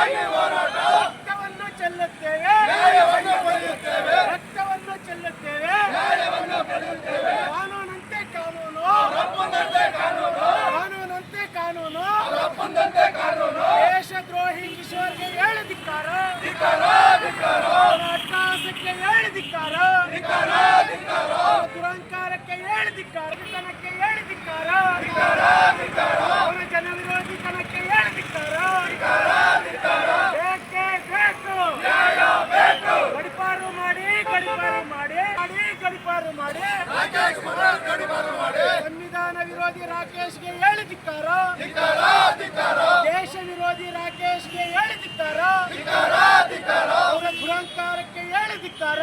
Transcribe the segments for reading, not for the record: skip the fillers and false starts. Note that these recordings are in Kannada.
ರಕ್ತವನ್ನು ಚೆಲ್ಲುತ್ತೇವೆ, ರಕ್ತವನ್ನು ಚೆಲ್ಲುತ್ತೇವೆ. ಕಾನೂನಂತೆ ಕಾನೂನು, ಕಾನೂನಂತೆ ಕಾನೂನು. ದೇಶದ್ರೋಹಿ ಕಿಶೋರ್ಗೆ ಹೇಳಿ ಧಿಕ್ಕಾರ, ಅಟ್ಟಹಾಸಕ್ಕೆ ಹೇಳಿ ಧಿಕ್ಕಾರ, ದುರಂಕಾರಕ್ಕೆ ಹೇಳಿ ಧಿಕ್ಕಾರ, ತನಕ್ಕೆ ಹೇಳಿ ಧಿಕ್ಕಾರ, ಅವನ ಜನ ವಿರೋಧಿ ತನಕ್ಕೆ ಹೇಳಿ ಧಿಕ್ಕಾರ. ಬೇಕೇ ಬೇಕು, ಗಡಿಪಾರು ಮಾಡಿ, ಗಡಿಪಾರು ಮಾಡಿ, ಗಡಿಪಾರು ಮಾಡಿ. ಸಂವಿಧಾನ ವಿರೋಧಿ ರಾಕೇಶ್ಗೆ ಹೇಳಿ ಧಿಕ್ಕಾರ, ದೇಶ ವಿರೋಧಿ ರಾಕೇಶ್ಗೆ ಹೇಳಿ ಧಿಕ್ಕಾರ, ಅವರ ದುರಂಕಾರಕ್ಕೆ ಹೇಳಿ ಧಿಕ್ಕಾರ.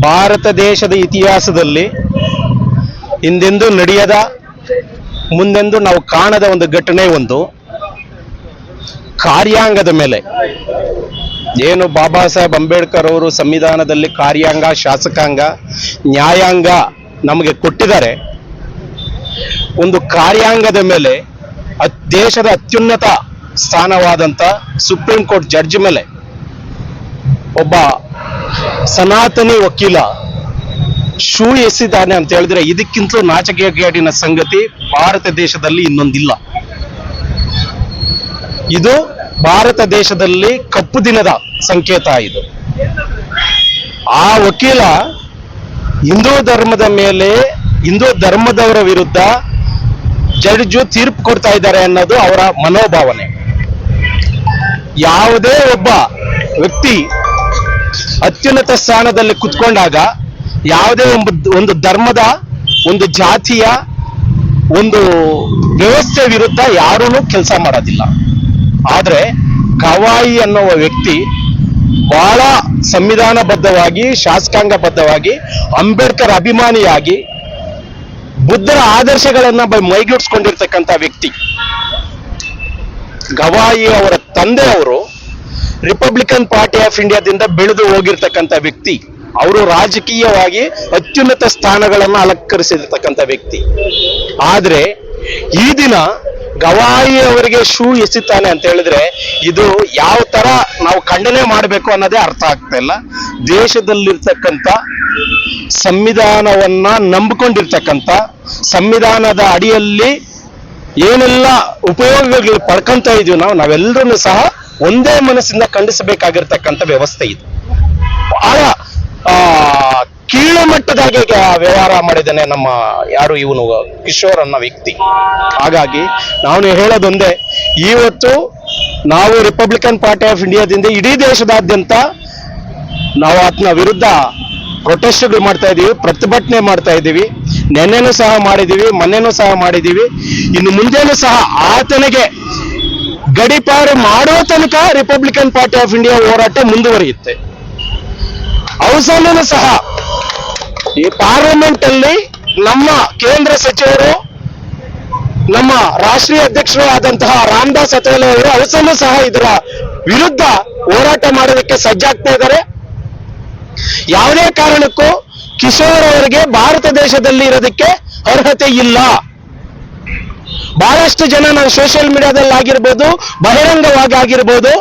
ಭಾರತ ದೇಶದ ಇತಿಹಾಸದಲ್ಲಿ ಹಿಂದೆಂದೂ ನಡೆಯದ, ಮುಂದೆಂದೂ ನಾವು ಕಾಣದ ಒಂದು ಘಟನೆ, ಒಂದು ಕಾರ್ಯಾಂಗದ ಮೇಲೆ ಏನು ಬಾಬಾ ಸಾಹೇಬ್ ಅಂಬೇಡ್ಕರ್ ಅವರು ಸಂವಿಧಾನದಲ್ಲಿ ಕಾರ್ಯಾಂಗ, ಶಾಸಕಾಂಗ, ನ್ಯಾಯಾಂಗ ನಮಗೆ ಕೊಟ್ಟಿದ್ದಾರೆ. ಒಂದು ಕಾರ್ಯಾಂಗದ ಮೇಲೆ ದೇಶದ ಅತ್ಯುನ್ನತ ಸ್ಥಾನವಾದಂತ ಸುಪ್ರೀಂ ಕೋರ್ಟ್ ಜಡ್ಜ್ ಮೇಲೆ ಒಬ್ಬ ಸನಾತನಿ ವಕೀಲ ಶೂ ಎಸೆದಿದ್ದಾನೆ ಅಂತ ಹೇಳಿದ್ರೆ ಇದಕ್ಕಿಂತಲೂ ನಾಚಿಕೆಗೇಡಿನ ಸಂಗತಿ ಭಾರತ ದೇಶದಲ್ಲಿ ಇನ್ನೊಂದಿಲ್ಲ. ಇದು ಭಾರತ ದೇಶದಲ್ಲಿ ಕಪ್ಪು ದಿನದ ಸಂಕೇತ. ಇದು ಆ ವಕೀಲ ಹಿಂದೂ ಧರ್ಮದ ಮೇಲೆ, ಹಿಂದೂ ಧರ್ಮದವರ ವಿರುದ್ಧ ಜಡ್ಜು ತೀರ್ಪು ಕೊಡ್ತಾ ಇದ್ದಾರೆ ಅನ್ನೋದು ಅವರ ಮನೋಭಾವನೆ. ಯಾವುದೇ ಒಬ್ಬ ವ್ಯಕ್ತಿ ಅತ್ಯುನ್ನತ ಸ್ಥಾನದಲ್ಲಿ ಕುತ್ಕೊಂಡಾಗ ಯಾವುದೇ ಒಂದು ಧರ್ಮದ, ಒಂದು ಜಾತಿಯ, ಒಂದು ವ್ಯವಸ್ಥೆ ವಿರುದ್ಧ ಯಾರೂ ಕೆಲಸ ಮಾಡೋದಿಲ್ಲ. ಆದ್ರೆ ಗವಾಯಿ ಅನ್ನುವ ವ್ಯಕ್ತಿ ಬಹಳ ಸಂವಿಧಾನಬದ್ಧವಾಗಿ, ಶಾಸಕಾಂಗಬದ್ಧವಾಗಿ, ಅಂಬೇಡ್ಕರ್ ಅಭಿಮಾನಿಯಾಗಿ ಬುದ್ಧರ ಆದರ್ಶಗಳನ್ನ ಮೈಗೂಡಿಸ್ಕೊಂಡಿರ್ತಕ್ಕಂಥ ವ್ಯಕ್ತಿ. ಗವಾಯಿ ಅವರ ತಂದೆಯವರು ರಿಪಬ್ಲಿಕನ್ ಪಾರ್ಟಿ ಆಫ್ ಇಂಡಿಯಾದಿಂದ ಬೆಳೆದು ಹೋಗಿರ್ತಕ್ಕಂಥ ವ್ಯಕ್ತಿ. ಅವರು ರಾಜಕೀಯವಾಗಿ ಅತ್ಯುನ್ನತ ಸ್ಥಾನಗಳನ್ನು ಅಲಂಕರಿಸಿರ್ತಕ್ಕಂಥ ವ್ಯಕ್ತಿ. ಆದ್ರೆ ಈ ದಿನ ಗವಾಯಿ ಅವರಿಗೆ ಶೂ ಎಸಿತಾನೆ ಅಂತ ಹೇಳಿದ್ರೆ ಇದು ಯಾವ ತರ ನಾವು ಖಂಡನೆ ಮಾಡಬೇಕು ಅನ್ನೋದೇ ಅರ್ಥ ಆಗ್ತಾ ಇಲ್ಲ. ದೇಶದಲ್ಲಿರ್ತಕ್ಕಂಥ ಸಂವಿಧಾನವನ್ನ ನಂಬಿಕೊಂಡಿರ್ತಕ್ಕಂಥ, ಸಂವಿಧಾನದ ಅಡಿಯಲ್ಲಿ ಏನೆಲ್ಲ ಉಪಯೋಗಗಳು ಪಡ್ಕೊಂತ ಇದೀವಿ ನಾವೆಲ್ಲರೂ ಸಹ ಒಂದೇ ಮನಸ್ಸಿಂದ ಖಂಡಿಸಬೇಕಾಗಿರ್ತಕ್ಕಂಥ ವ್ಯವಸ್ಥೆ ಇದು. ಬಹಳ ಕೀಳು ಮಟ್ಟದಾಗಿ ವ್ಯವಹಾರ ಮಾಡಿದ್ದಾನೆ ನಮ್ಮ ಯಾರು ಇವನು ಕಿಶೋರ್ ಅನ್ನೋ ವ್ಯಕ್ತಿ. ಹಾಗಾಗಿ ನಾವು ಹೇಳೋದೊಂದೇ, ಇವತ್ತು ನಾವು ರಿಪಬ್ಲಿಕನ್ ಪಾರ್ಟಿ ಆಫ್ ಇಂಡಿಯಾದಿಂದ ಇಡೀ ದೇಶದಾದ್ಯಂತ ನಾವು ಆತನ ವಿರುದ್ಧ ಪ್ರೊಟೆಸ್ಟ್ಗಳು ಮಾಡ್ತಾ ಇದೀವಿ, ಪ್ರತಿಭಟನೆ ಮಾಡ್ತಾ ಇದ್ದೀವಿ. ನೆನ್ನೆನೂ ಸಹ ಮಾಡಿದೀವಿ, ಮೊನ್ನೆನೂ ಸಹ ಮಾಡಿದೀವಿ. ಇನ್ನು ಮುಂದೆನೂ ಸಹ ಆತನಿಗೆ ಗಡಿಪಾರು ಮಾಡುವ ತನಕ ರಿಪಬ್ಲಿಕನ್ ಪಾರ್ಟಿ ಆಫ್ ಇಂಡಿಯಾ ಹೋರಾಟ ಮುಂದುವರಿಯುತ್ತೆ. ಅವಸಾನನೂ ಸಹ ಈ ಪಾರ್ಲಿಮೆಂಟ್ ಅಲ್ಲಿ ನಮ್ಮ ಕೇಂದ್ರ ಸಚಿವರು, ನಮ್ಮ ರಾಷ್ಟ್ರೀಯ ಅಧ್ಯಕ್ಷರು ಆದಂತಹ ರಾಮದಾಸ್ ಅತಾವಲೆ ಅವರು ಅವಸಾನ ಸಹ ಇದರ ವಿರುದ್ಧ ಹೋರಾಟ ಮಾಡೋದಕ್ಕೆ ಸಜ್ಜಾಗ್ತಾ ಇದ್ದಾರೆ. ಯಾವುದೇ ಕಾರಣಕ್ಕೂ ಕಿಶೋರ್ ಅವರಿಗೆ ಭಾರತ ದೇಶದಲ್ಲಿ ಇರೋದಕ್ಕೆ ಅರ್ಹತೆ ಇಲ್ಲ. ಬಹಳಷ್ಟು ಜನ ನಾನು ಸೋಷಿಯಲ್ ಮೀಡಿಯಾದಲ್ಲಿ ಆಗಿರ್ಬೋದು, ಬಹಿರಂಗವಾಗಿ ಆಗಿರ್ಬೋದು,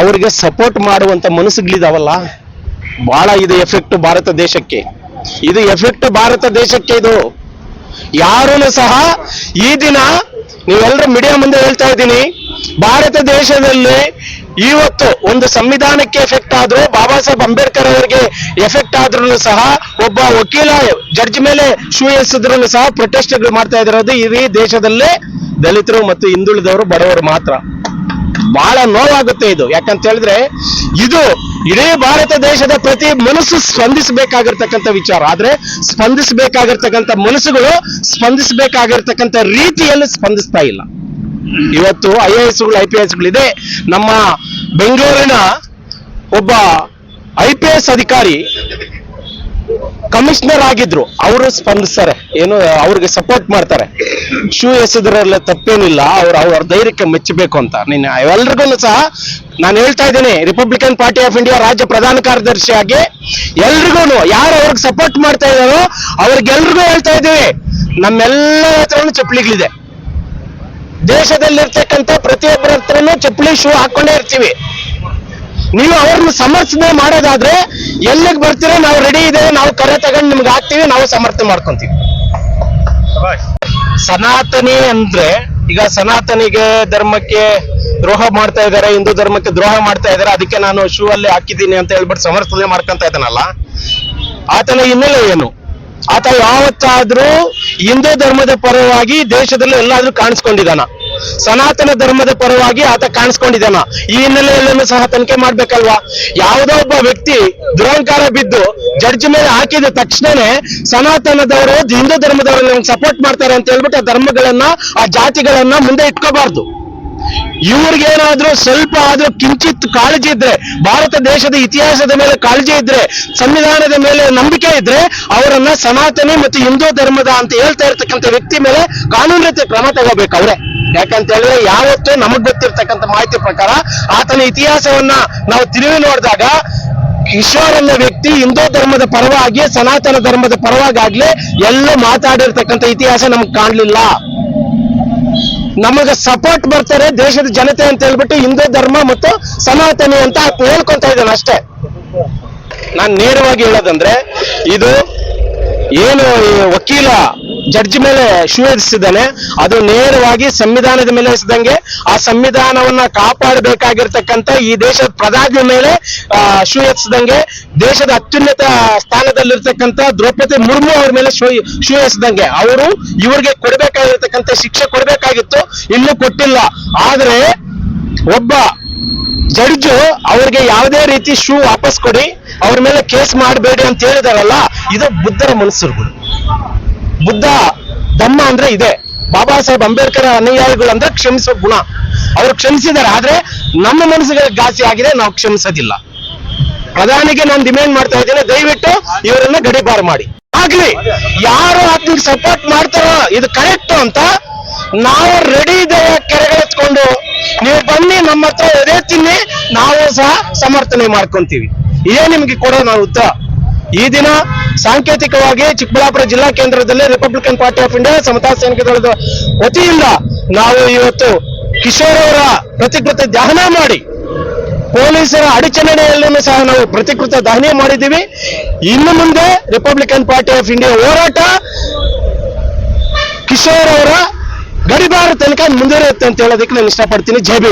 ಅವರಿಗೆ ಸಪೋರ್ಟ್ ಮಾಡುವಂತ ಮನಸ್ಸುಗಳಿದಾವಲ್ಲ, ಬಹಳ ಇದು ಎಫೆಕ್ಟ್ ಭಾರತ ದೇಶಕ್ಕೆ. ಇದು ಎಫೆಕ್ಟ್ ಭಾರತ ದೇಶಕ್ಕೆ. ಇದು ಯಾರೂ ಸಹ ಈ ದಿನ ನೀವೆಲ್ಲರೂ ಮೀಡಿಯಾ ಮುಂದೆ ಹೇಳ್ತಾ ಇದ್ದೀನಿ, ಭಾರತ ದೇಶದಲ್ಲಿ ಇವತ್ತು ಒಂದು ಸಂವಿಧಾನಕ್ಕೆ ಎಫೆಕ್ಟ್ ಆದ್ರೂ ಬಾಬಾ ಸಾಹೇಬ್ ಅಂಬೇಡ್ಕರ್ ಅವರಿಗೆ ಎಫೆಕ್ಟ್ ಆದ್ರೂ ಸಹ ಒಬ್ಬ ವಕೀಲ ಜಡ್ಜ್ ಮೇಲೆ ಶೂ ಎಸೆದ್ರೂ ಸಹ ಪ್ರೊಟೆಸ್ಟ್ಗಳು ಮಾಡ್ತಾ ಇರೋದು ಇಡೀ ದೇಶದಲ್ಲೇ ದಲಿತರು ಮತ್ತು ಹಿಂದುಳಿದವರು ಬಡವರು ಮಾತ್ರ. ಬಹಳ ನೋವಾಗುತ್ತೆ ಇದು. ಯಾಕಂತ ಹೇಳಿದ್ರೆ ಇದು ಇಡೀ ಭಾರತ ದೇಶದ ಪ್ರತಿ ಮನಸ್ಸು ಸ್ಪಂದಿಸಬೇಕಾಗಿರ್ತಕ್ಕಂಥ ವಿಚಾರ. ಆದ್ರೆ ಸ್ಪಂದಿಸಬೇಕಾಗಿರ್ತಕ್ಕಂಥ ಮನಸ್ಸುಗಳು ಸ್ಪಂದಿಸಬೇಕಾಗಿರ್ತಕ್ಕಂಥ ರೀತಿಯಲ್ಲಿ ಸ್ಪಂದಿಸ್ತಾ ಇಲ್ಲ. ಇವತ್ತು IASಗಳು IPSಗಳಿದೆ. ನಮ್ಮ ಬೆಂಗಳೂರಿನ ಒಬ್ಬ IPS ಅಧಿಕಾರಿ ಕಮಿಷನರ್ ಆಗಿದ್ರು, ಅವರು ಸ್ಪಂದಿಸ್ತಾರೆ, ಏನು ಅವ್ರಿಗೆ ಸಪೋರ್ಟ್ ಮಾಡ್ತಾರೆ. ಶೂ ಎಸೆದ್ರಲ್ಲ ತಪ್ಪೇನಿಲ್ಲ, ಅವ್ರ ಧೈರ್ಯಕ್ಕೆ ಮೆಚ್ಚಬೇಕು ಅಂತ. ಎಲ್ರಿಗೂ ಸಹ ನಾನು ಹೇಳ್ತಾ ಇದ್ದೀನಿ, ರಿಪಬ್ಲಿಕನ್ ಪಾರ್ಟಿ ಆಫ್ ಇಂಡಿಯಾ ರಾಜ್ಯ ಪ್ರಧಾನ ಕಾರ್ಯದರ್ಶಿಯಾಗಿ ಎಲ್ರಿಗೂ ಯಾರು ಅವ್ರಿಗೆ ಸಪೋರ್ಟ್ ಮಾಡ್ತಾ ಇದ್ದಾರೋ ಅವ್ರಿಗೆಲ್ರಿಗೂ ಹೇಳ್ತಾ ಇದ್ದೀವಿ, ನಮ್ಮೆಲ್ಲರ ಹತ್ರನೂ ಚಪ್ಪಲಿಗಳಿದೆ. ದೇಶದಲ್ಲಿರ್ತಕ್ಕಂಥ ಪ್ರತಿಯೊಬ್ಬರ ಹತ್ರನೂ ಚಪ್ಪಲಿ ಶೂ ಹಾಕೊಂಡೇ ಇರ್ತೀವಿ. ನೀವು ಅವ್ರನ್ನ ಸಮರ್ಥನೆ ಮಾಡೋದಾದ್ರೆ ಎಲ್ಲಿಗೆ ಬರ್ತೀರೋ ನಾವು ರೆಡಿ ಇದೆ, ನಾವು ಕರೆ ತಗೊಂಡು ನಿಮ್ಗೆ ಹಾಕ್ತೀವಿ, ನಾವು ಸಮರ್ಥನೆ ಮಾಡ್ಕೊಂತೀವಿ. ಸನಾತನಿ ಅಂದ್ರೆ ಈಗ ಸನಾತನಿಗೆ ಧರ್ಮಕ್ಕೆ ದ್ರೋಹ ಮಾಡ್ತಾ ಇದ್ದಾರೆ, ಹಿಂದೂ ಧರ್ಮಕ್ಕೆ ದ್ರೋಹ ಮಾಡ್ತಾ ಇದ್ದಾರೆ, ಅದಕ್ಕೆ ನಾನು ಶೂ ಅಲ್ಲಿ ಹಾಕಿದ್ದೀನಿ ಅಂತ ಹೇಳ್ಬಿಟ್ಟು ಸಮರ್ಥನೆ ಮಾಡ್ಕೊಂತ ಇದ್ದಾನಲ್ಲ, ಆತನ ಹಿನ್ನೆಲೆ ಏನು? ಆತ ಯಾವತ್ತಾದ್ರೂ ಹಿಂದೂ ಧರ್ಮದ ಪರವಾಗಿ ದೇಶದಲ್ಲಿ ಎಲ್ಲಾದ್ರೂ ಕಾಣಿಸ್ಕೊಂಡಿದ್ದಾನ? ಸನಾತನ ಧರ್ಮದ ಪರವಾಗಿ ಆತ ಕಾಣಿಸ್ಕೊಂಡಿದ್ದಾನ? ಈ ಹಿನ್ನೆಲೆಯಲ್ಲೂ ಸಹ ತನಿಖೆ ಮಾಡ್ಬೇಕಲ್ವಾ? ಯಾವುದೋ ಒಬ್ಬ ವ್ಯಕ್ತಿ ದುರಹಂಕಾರ ಬಿದ್ದು ಜಡ್ಜ್ ಮೇಲೆ ಹಾಕಿದ ತಕ್ಷಣನೇ ಸನಾತನದವರು ಹಿಂದೂ ಧರ್ಮದವರು ಸಪೋರ್ಟ್ ಮಾಡ್ತಾರೆ ಅಂತ ಹೇಳ್ಬಿಟ್ಟು ಆ ಧರ್ಮಗಳನ್ನ ಆ ಜಾತಿಗಳನ್ನ ಮುಂದೆ ಇಟ್ಕೋಬಾರ್ದು. ಇವ್ರಿಗೇನಾದ್ರೂ ಸ್ವಲ್ಪ ಆದ್ರೂ ಕಿಂಚಿತ್ ಕಾಳಜಿ ಇದ್ರೆ, ಭಾರತ ದೇಶದ ಇತಿಹಾಸದ ಮೇಲೆ ಕಾಳಜಿ ಇದ್ರೆ, ಸಂವಿಧಾನದ ಮೇಲೆ ನಂಬಿಕೆ ಇದ್ರೆ ಅವರನ್ನ ಸನಾತನಿ ಮತ್ತು ಹಿಂದೂ ಧರ್ಮದ ಅಂತ ಹೇಳ್ತಾ ಇರ್ತಕ್ಕಂಥ ವ್ಯಕ್ತಿ ಮೇಲೆ ಕಾನೂನು ರೀತಿ ಕ್ರಮ ತಗೋಬೇಕು ಅವರೇ. ಯಾಕಂತ ಹೇಳಿದ್ರೆ ಯಾವತ್ತೂ ನಮಗ್ ಗೊತ್ತಿರ್ತಕ್ಕಂಥ ಮಾಹಿತಿ ಪ್ರಕಾರ ಆತನ ಇತಿಹಾಸವನ್ನ ನಾವು ತಿರುವಿ ನೋಡಿದಾಗ ಕಿಶೋರ್ ಅನ್ನೋ ವ್ಯಕ್ತಿ ಹಿಂದೂ ಧರ್ಮದ ಪರವಾಗಿ ಸನಾತನ ಧರ್ಮದ ಪರವಾಗ್ಲಿ ಎಲ್ಲೂ ಮಾತಾಡಿರ್ತಕ್ಕಂಥ ಇತಿಹಾಸ ನಮಗ್ ಕಾಣ್ಲಿಲ್ಲ. ನಮಗೆ ಸಪೋರ್ಟ್ ಬರ್ತಾರೆ ದೇಶದ ಜನತೆ ಅಂತ ಹೇಳ್ಬಿಟ್ಟು ಹಿಂದೂ ಧರ್ಮ ಮತ್ತು ಸನಾತನಿ ಅಂತ ಹೇಳ್ಕೊಂತ ಇದ್ದಾನೆ ಅಷ್ಟೇ. ನಾನು ನೇರವಾಗಿ ಹೇಳೋದಂದ್ರೆ, ಇದು ಏನು ವಕೀಲ ಜಡ್ಜ್ ಮೇಲೆ ಶೂ ಎಸೆದಿದ್ದಾನೆ, ಅದು ನೇರವಾಗಿ ಸಂವಿಧಾನದ ಮೇಲೆ ಎಸೆದಂಗೆ, ಆ ಸಂವಿಧಾನವನ್ನ ಕಾಪಾಡಬೇಕಾಗಿರ್ತಕ್ಕಂಥ ಈ ದೇಶದ ಪ್ರಧಾನಿ ಮೇಲೆ ಶೂ ಎಸೆದಂಗೆ, ದೇಶದ ಅತ್ಯುನ್ನತ ಸ್ಥಾನದಲ್ಲಿರ್ತಕ್ಕಂಥ ದ್ರೌಪದಿ ಮುರ್ಮು ಅವ್ರ ಮೇಲೆ ಶೂ ಎಸೆದಂಗೆ. ಅವರು ಇವ್ರಿಗೆ ಕೊಡಬೇಕಾಗಿರ್ತಕ್ಕಂಥ ಶಿಕ್ಷೆ ಕೊಡಬೇಕಾಗಿತ್ತು, ಇನ್ನೂ ಕೊಟ್ಟಿಲ್ಲ. ಆದ್ರೆ ಒಬ್ಬ ಜಡ್ಜು ಅವ್ರಿಗೆ ಯಾವುದೇ ರೀತಿ ಶೂ ವಾಪಸ್ ಕೊಡಿ, ಅವ್ರ ಮೇಲೆ ಕೇಸ್ ಮಾಡಬೇಡಿ ಅಂತ ಹೇಳಿದಾರಲ್ಲ, ಇದು ಬುದ್ಧರ ಮನಸ್ಸುಗಳು. ಬುದ್ಧ ಧಮ್ಮ ಅಂದ್ರೆ ಇದೆ. ಬಾಬಾ ಸಾಹೇಬ್ ಅಂಬೇಡ್ಕರ್ ಅನುಯಾಯಿಗಳು ಅಂದ್ರೆ ಕ್ಷಮಿಸೋ ಗುಣ. ಅವ್ರು ಕ್ಷಮಿಸಿದ್ದಾರೆ, ಆದ್ರೆ ನಮ್ಮ ಮನಸ್ಸುಗಳಿಗೆ ಘಾಸಿ ಆಗಿದೆ, ನಾವು ಕ್ಷಮಿಸೋದಿಲ್ಲ. ಪ್ರಧಾನಿಗೆ ನಾನು ಡಿಮ್ಯಾಂಡ್ ಮಾಡ್ತಾ ಇದ್ದೇನೆ, ದಯವಿಟ್ಟು ಇವರನ್ನ ಗಡೀಪಾರು ಮಾಡಿ. ಆಗ್ಲಿ ಯಾರು ಅದಕ್ಕೆ ಸಪೋರ್ಟ್ ಮಾಡ್ತಾರೋ ಇದು ಕರೆಕ್ಟ್ ಅಂತ ನಾವು ರೆಡಿ ಇದ್ದೇವೆ, ಕೆರೆಗಳೆತ್ಕೊಂಡು ನೀವು ಬನ್ನಿ ನಮ್ಮ ಹತ್ರ ಎದೆ ತಿನ್ನಿ, ನಾವು ಸಹ ಸಮರ್ಥನೆ ಮಾಡ್ಕೊಂತೀವಿ. ಇದೇ ನಿಮ್ಗೆ ಕೊಡೋ ನಾವು ಉತ್ತರ. ಈ ದಿನ ಸಾಂಕೇತಿಕವಾಗಿ ಚಿಕ್ಕಬಳ್ಳಾಪುರ ಜಿಲ್ಲಾ ಕೇಂದ್ರದಲ್ಲಿ ರಿಪಬ್ಲಿಕನ್ ಪಾರ್ಟಿ ಆಫ್ ಇಂಡಿಯಾ ಸಮತಾ ಸೈನಿಕ ದಳದ ವತಿಯಿಂದ ನಾವು ಇವತ್ತು ಕಿಶೋರ್ ಅವರ ಪ್ರತಿಕೃತಿ ದಹನ ಮಾಡಿ, ಪೊಲೀಸರ ಅಡಚಣೆಯಲ್ಲೂ ಸಹ ನಾವು ಪ್ರತಿಕೃತ ದಹನ ಮಾಡಿದ್ದೀವಿ. ಇನ್ನು ಮುಂದೆ ರಿಪಬ್ಲಿಕನ್ ಪಾರ್ಟಿ ಆಫ್ ಇಂಡಿಯಾ ಹೋರಾಟ ಕಿಶೋರ್ ಅವರ ಗಡಿಪಾರು ತನಕ ಮುಂದುವರಿಯುತ್ತೆ ಅಂತ ಹೇಳೋದಕ್ಕೆ ನಾನು ಇಷ್ಟಪಡ್ತೀನಿ. ಜೈ ಭೀಮ್.